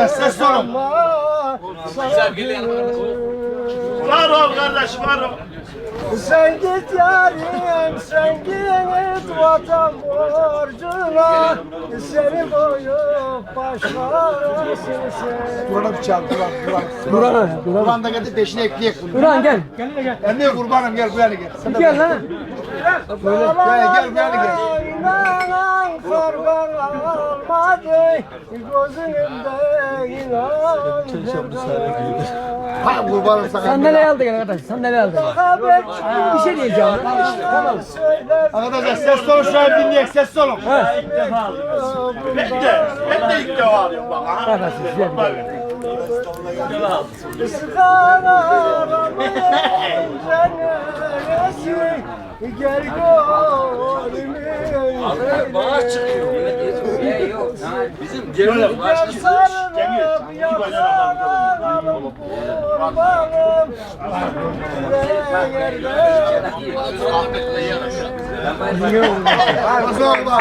Ses olun. Var ol kardeş, var ol. Sen git yarim, sen git vatan borcuna. Seni koyup başkasın sen. Kur'an'a bir çağır, Kur'an da geldi, peşine ekleyek bunu. Kur'an gel. Emniye kurbanım, gel buraya gel. Gel lan. Gel buraya gel. İnanan korban olmadı, gözünde inan. Ha kurbanım sana. Sandalye aldı gel arkadaş. Sandalye aldı. Bir şey diyeceğim. Tamam. Arkadaşlar ses solun, şöyle dinleyek, ses solun. Ben de ilk defa alıyorum bak. Arkadaş gel. Gel gönlümü Bana çıkıyor. Yok. Bizim Cemil sarılıp yaksaralım kurbanım. Nasıl oldu?